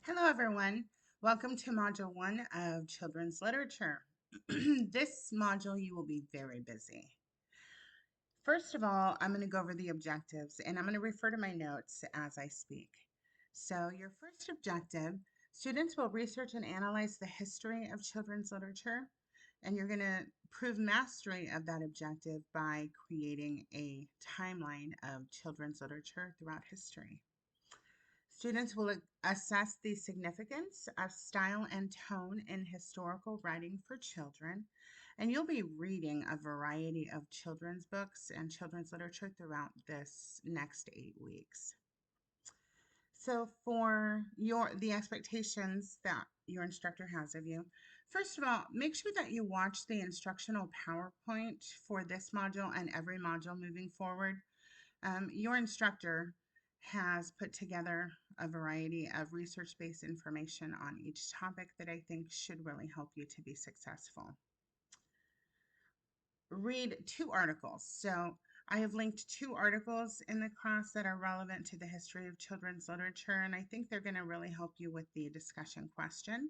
Hello, everyone. Welcome to Module 1 of Children's Literature. This module, you will be very busy. First of all, I'm going to go over the objectives, and I'm going to refer to my notes as I speak. So your first objective, students will research and analyze the history of children's literature, and you're going to prove mastery of that objective by creating a timeline of children's literature throughout history. Students will assess the significance of style and tone in historical writing for children, and you'll be reading a variety of children's books and children's literature throughout this next 8 weeks. So for the expectations that your instructor has of you, first of all, make sure that you watch the instructional PowerPoint for this module and every module moving forward. Your instructor has put together a variety of research-based information on each topic that I think should really help you to be successful. Read 2 articles. So I have linked 2 articles in the class that are relevant to the history of children's literature, and I think they're going to really help you with the discussion question.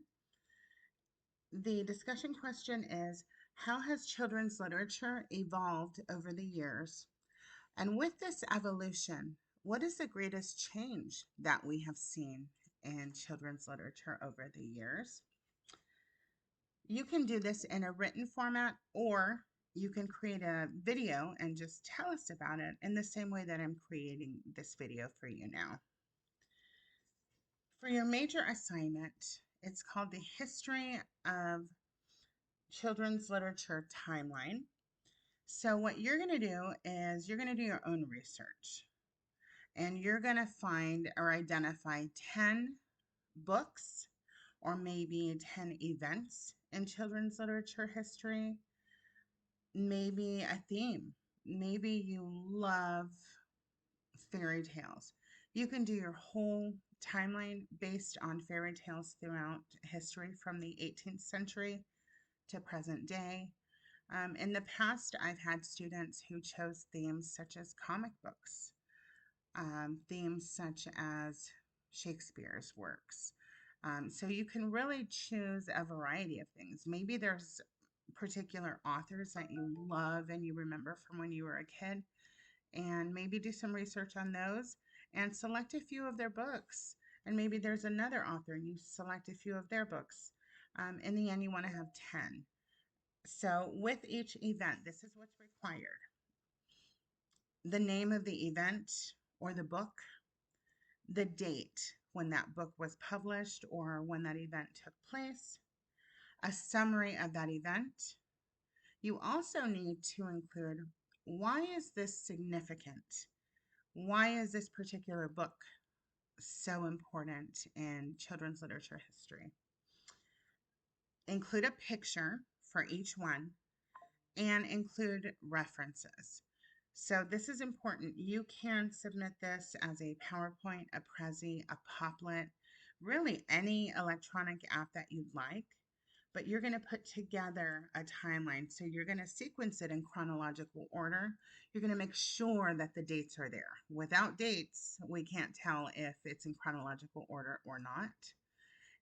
The discussion question is, how has children's literature evolved over the years? And with this evolution, what is the greatest change that we have seen in children's literature over the years? You can do this in a written format, or you can create a video and just tell us about it in the same way that I'm creating this video for you now. For your major assignment, it's called the History of Children's Literature Timeline. So what you're going to do is you're going to do your own research. And you're going to find or identify 10 books or maybe 10 events in children's literature history, maybe a theme. Maybe you love fairy tales. You can do your whole timeline based on fairy tales throughout history from the 18th century to present day. In the past, I've had students who chose themes such as comic books, themes such as Shakespeare's works. So you can really choose a variety of things. Maybe there's particular authors that you love and you remember from when you were a kid, and maybe do some research on those and select a few of their books. And maybe there's another author and you select a few of their books. In the end, you want to have 10. So with each event, this is what's required: the name of the event or the book, the date when that book was published or when that event took place, a summary of that event. You also need to include, why is this significant? Why is this particular book so important in children's literature history? Include a picture for each one and include references. So this is important. You can submit this as a PowerPoint, a Prezi, a Poplet, really any electronic app that you'd like, but you're going to put together a timeline. So you're going to sequence it in chronological order. You're going to make sure that the dates are there. Without dates, we can't tell if it's in chronological order or not.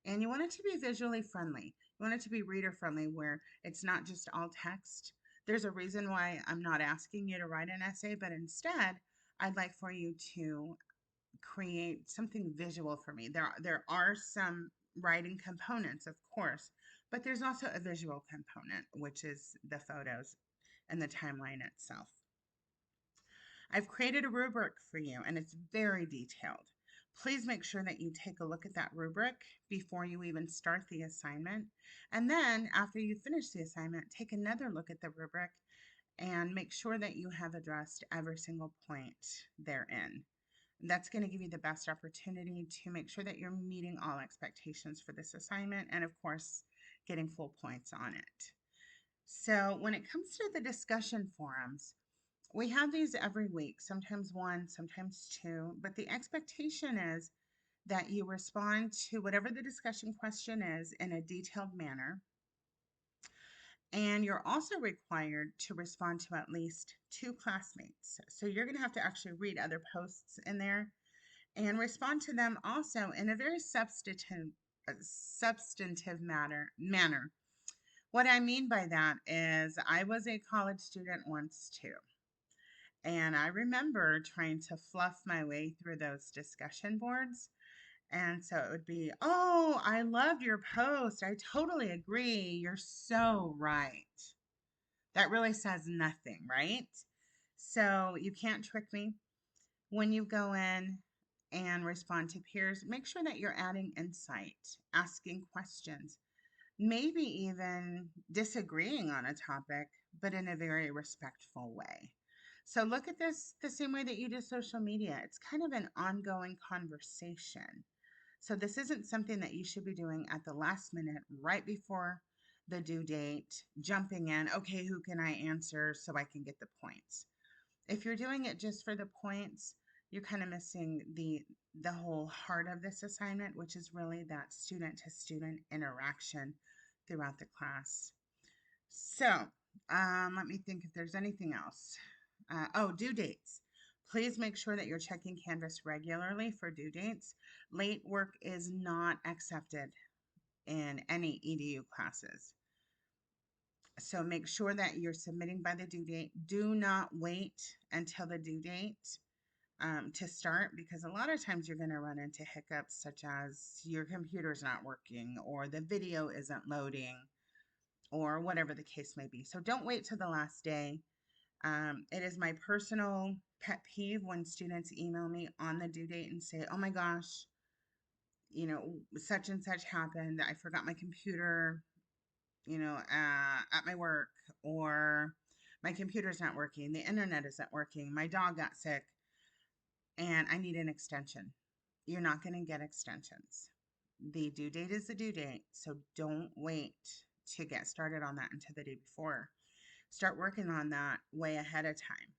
And you want it to be visually friendly. You want it to be reader friendly, where it's not just all text. There's a reason why I'm not asking you to write an essay, but instead, I'd like for you to create something visual for me. There are some writing components, of course, but there's also a visual component, which is the photos and the timeline itself. I've created a rubric for you, and it's very detailed. Please make sure that you take a look at that rubric before you even start the assignment. And then after you finish the assignment, take another look at the rubric and make sure that you have addressed every single point therein. That's going to give you the best opportunity to make sure that you're meeting all expectations for this assignment and, of course, getting full points on it. So when it comes to the discussion forums, we have these every week, sometimes one, sometimes two, but the expectation is that you respond to whatever the discussion question is in a detailed manner. And you're also required to respond to at least 2 classmates. So you're going to have to actually read other posts in there and respond to them also in a very substantive manner. What I mean by that is I was a college student once too. And I remember trying to fluff my way through those discussion boards. And so it would be, oh, I loved your post. I totally agree. You're so right. That really says nothing, right? So you can't trick me. When you go in and respond to peers, make sure that you're adding insight, asking questions, maybe even disagreeing on a topic, but in a very respectful way. So look at this the same way that you do social media. It's kind of an ongoing conversation. So this isn't something that you should be doing at the last minute, right before the due date, jumping in, okay, who can I answer so I can get the points? If you're doing it just for the points, you're kind of missing the whole heart of this assignment, which is really that student to student interaction throughout the class. So let me think if there's anything else. Oh, due dates. Please make sure that you're checking Canvas regularly for due dates. Late work is not accepted in any EDU classes. So make sure that you're submitting by the due date. Do not wait until the due date to start, because a lot of times you're going to run into hiccups such as your computer's not working or the video isn't loading or whatever the case may be. So don't wait till the last day. It is my personal pet peeve when students email me on the due date and say, oh my gosh, such and such happened. I forgot my computer, at my work, or my computer's not working, the internet isn't working, my dog got sick, and I need an extension. You're not going to get extensions. The due date is the due date, so don't wait to get started on that until the day before. Start working on that way ahead of time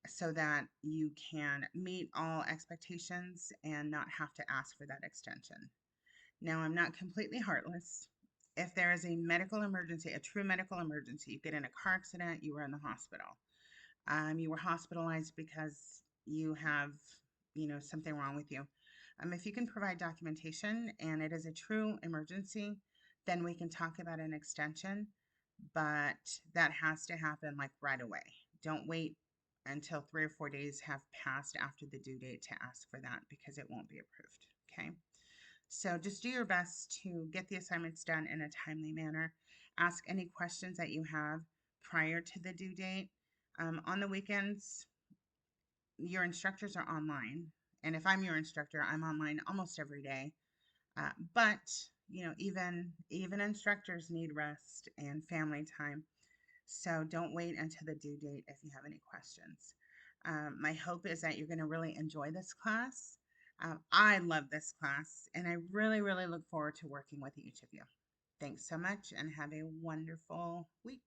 so that you can meet all expectations and not have to ask for that extension. Now, I'm not completely heartless. If there is a medical emergency, a true medical emergency, you get in a car accident, you were in the hospital, you were hospitalized because you have, something wrong with you. If you can provide documentation and it is a true emergency, then we can talk about an extension, but that has to happen like right away. Don't wait until 3 or 4 days have passed after the due date to ask for that, because it won't be approved. Okay. So just do your best to get the assignments done in a timely manner. Ask any questions that you have prior to the due date. On the weekends, your instructors are online. And if I'm your instructor, I'm online almost every day. But even instructors need rest and family time. So don't wait until the due date if you have any questions. My hope is that you're going to really enjoy this class. I love this class, and I really, really look forward to working with each of you. Thanks so much, and have a wonderful week.